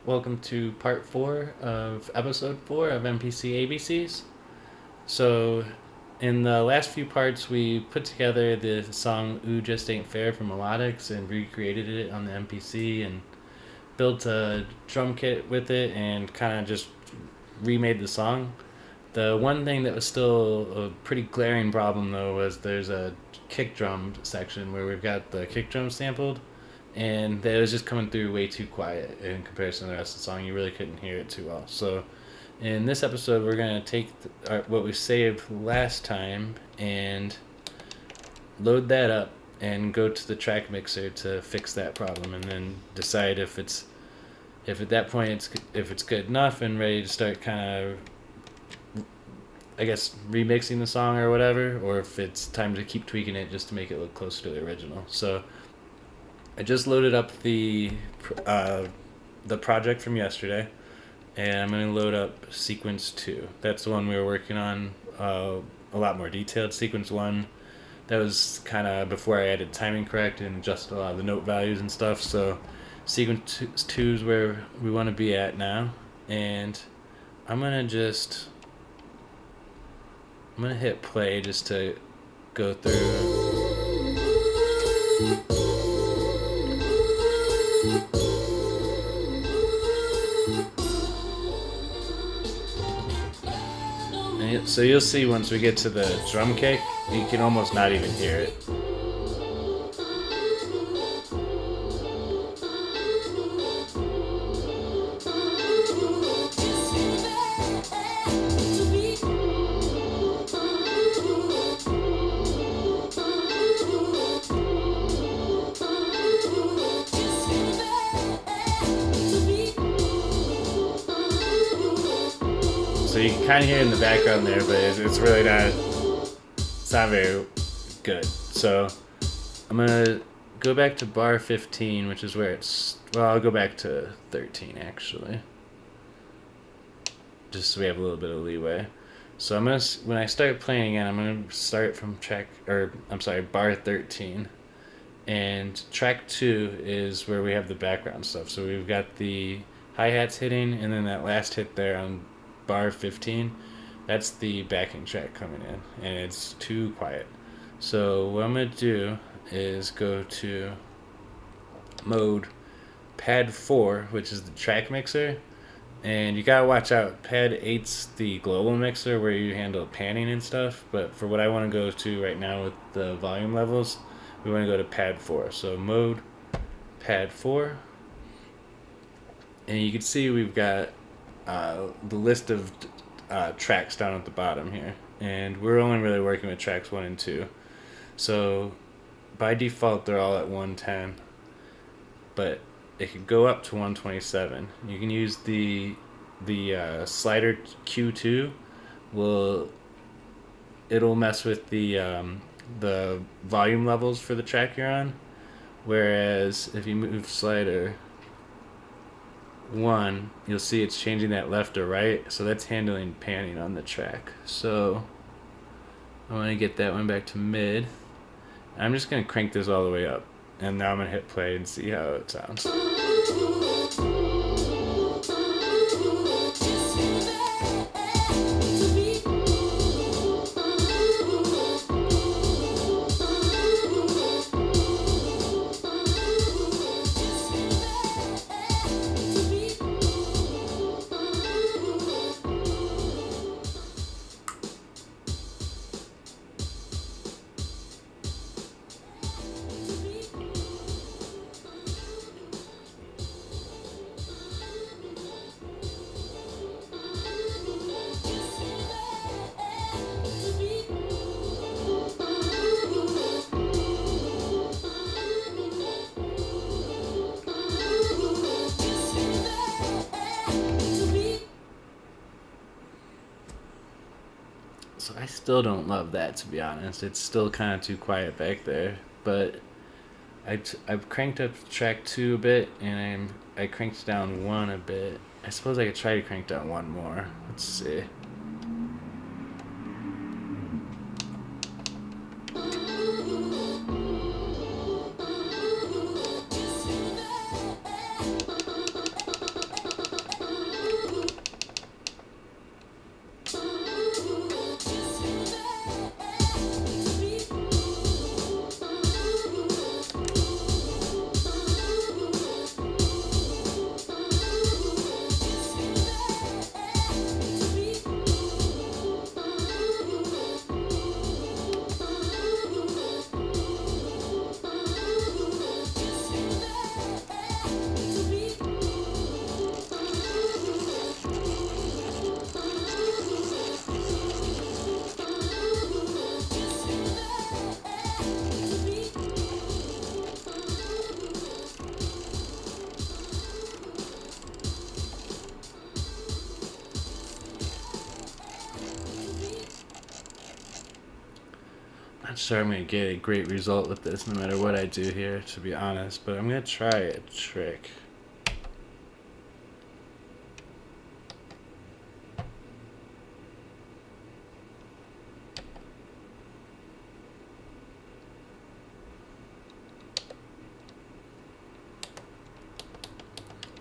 Welcome to part 4 of episode 4 of MPC ABCs. So, in the last few parts, we put together the song Ooh Just Ain't Fair from Melodics and recreated it on the MPC and built a drum kit with it and kind of just remade the song. The one thing that was still a pretty glaring problem though was there's a kick drum section where we've got the kick drum sampled and it was just coming through way too quiet in comparison to the rest of the song. You really couldn't hear it too well. So in this episode, we're going to take what we saved last time and load that up and go to the track mixer to fix that problem and then decide if at that point if it's good enough and ready to start kind of remixing the song or whatever, or if it's time to keep tweaking it just to make it look closer to the original. So I just loaded up the project from yesterday, and I'm going to load up sequence 2. That's the one we were working on a lot more detailed. Sequence 1, that was kind of before I added timing correct and adjusted a lot of the note values and stuff. So sequence 2 is where we want to be at now, and I'm going to hit play just to go through. So you'll see once we get to the drum kick, you can almost not even hear it. So you can kind of hear it in the background there, but it's really not. It's not very good. So I'm gonna go back to bar 15, which is where it's. Well, I'll go back to 13 actually, just so we have a little bit of leeway. So when I start playing again, I'm gonna start from bar 13, and track 2 is where we have the background stuff. So we've got the hi-hats hitting, and then that last hit there on bar 15, that's the backing track coming in, and it's too quiet. So what I'm going to do is go to mode pad 4, which is the track mixer, and you gotta watch out. Pad 8's the global mixer where you handle panning and stuff, but for what I want to go to right now with the volume levels, we want to go to pad 4. So mode pad 4, and you can see we've got the list of tracks down at the bottom here, and we're only really working with tracks 1 and 2. So by default they're all at 110, but it could go up to 127. You can use the slider Q2. It'll mess with the volume levels for the track you're on, whereas if you move slider 1, you'll see it's changing that left or right, so that's handling panning on the track. So I want to get that one back to mid. I'm just going to crank this all the way up, and now I'm going to hit play and see how it sounds. So I still don't love that, to be honest. It's still kind of too quiet back there. But I've cranked up track 2 a bit, and I cranked down 1 a bit. I suppose I could try to crank down 1 more. Let's see. not sure I'm going to get a great result with this no matter what I do here, to be honest, but I'm going to try a trick.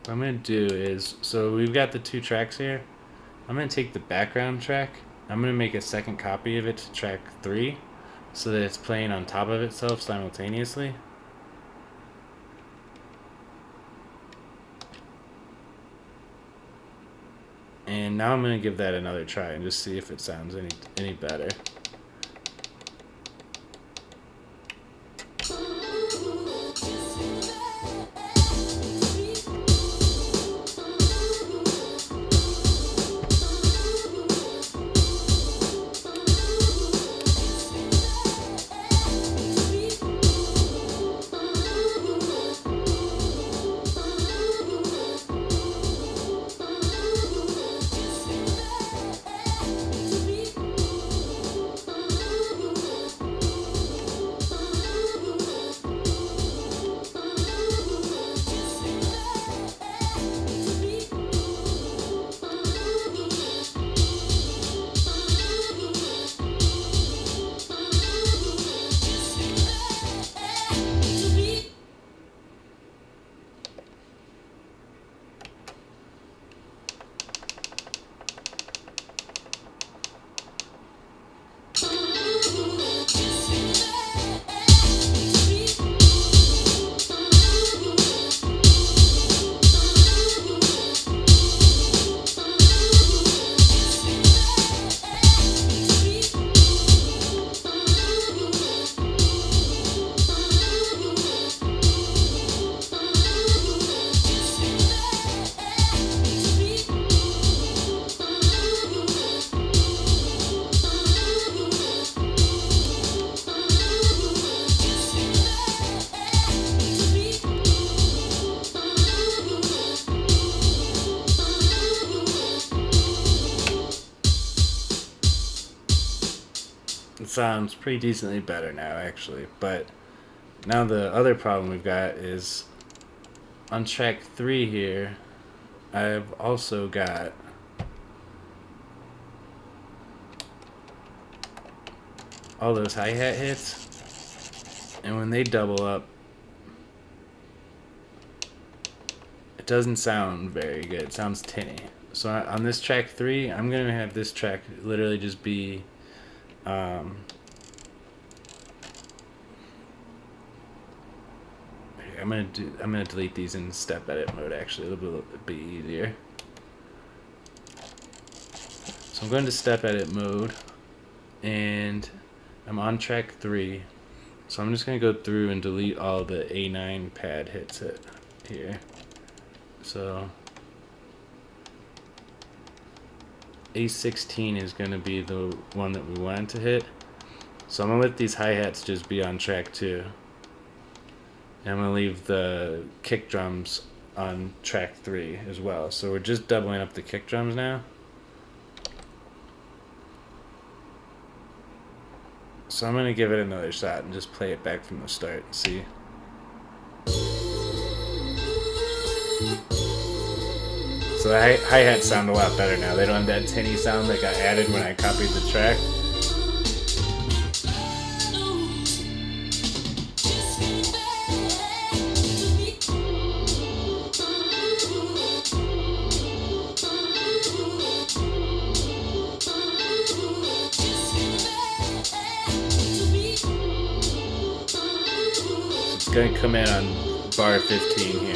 What I'm going to do is, so we've got the 2 tracks here. I'm going to take the background track. I'm going to make a second copy of it to track 3 so that it's playing on top of itself simultaneously. And now I'm going to give that another try and just see if it sounds any better. It sounds pretty decently better now, actually, but now the other problem we've got is on track 3 here, I've also got all those hi-hat hits, and when they double up, it doesn't sound very good. It sounds tinny. So on this track 3, I'm gonna have this track literally just be I'm gonna delete these in step edit mode. Actually, it'll be easier. So I'm going to step edit mode, and I'm on track 3. So I'm just gonna go through and delete all the A9 pad hits here. So A16 is going to be the one that we wanted to hit. So I'm going to let these hi-hats just be on track 2. And I'm going to leave the kick drums on track 3 as well. So we're just doubling up the kick drums now. So I'm going to give it another shot and just play it back from the start and see. So the hi-hats sound a lot better now. They don't have that tinny sound that got added when I copied the track. So it's going to come in on bar 15 here.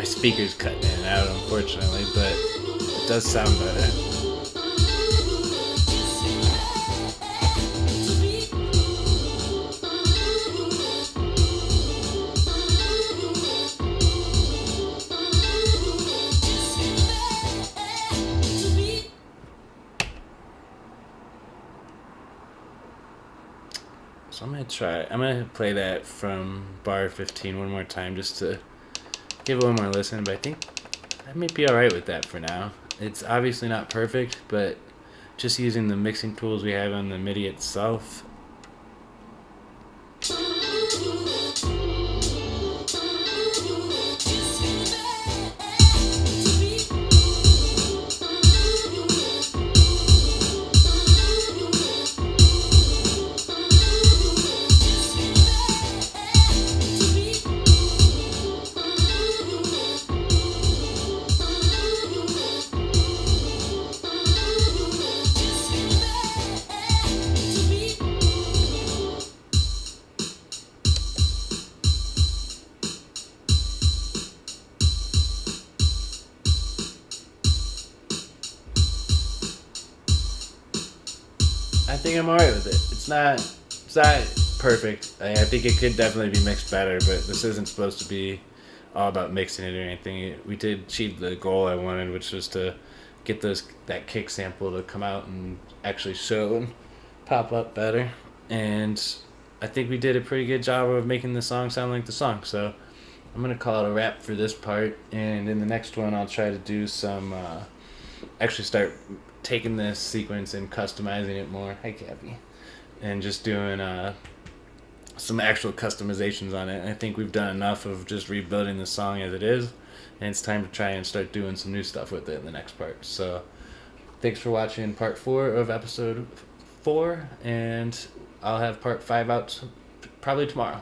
Speakers cutting in and out, unfortunately, but it does sound better. So I'm gonna play that from bar 15 one more time just to give it one more listen, but I think I may be alright with that for now. It's obviously not perfect, but just using the mixing tools we have on the MIDI itself. I think I'm alright with it. It's not perfect. I think it could definitely be mixed better, but this isn't supposed to be all about mixing it or anything. We did achieve the goal I wanted, which was to get that kick sample to come out and actually show and pop up better. And I think we did a pretty good job of making the song sound like the song. So I'm gonna call it a wrap for this part, and in the next one I'll try to do some actually start taking this sequence and customizing it more. Hi, Cappy. And just doing some actual customizations on it. I think we've done enough of just rebuilding the song as it is, and it's time to try and start doing some new stuff with it in the next part. So thanks for watching part 4 of episode 4, and I'll have part 5 out probably tomorrow.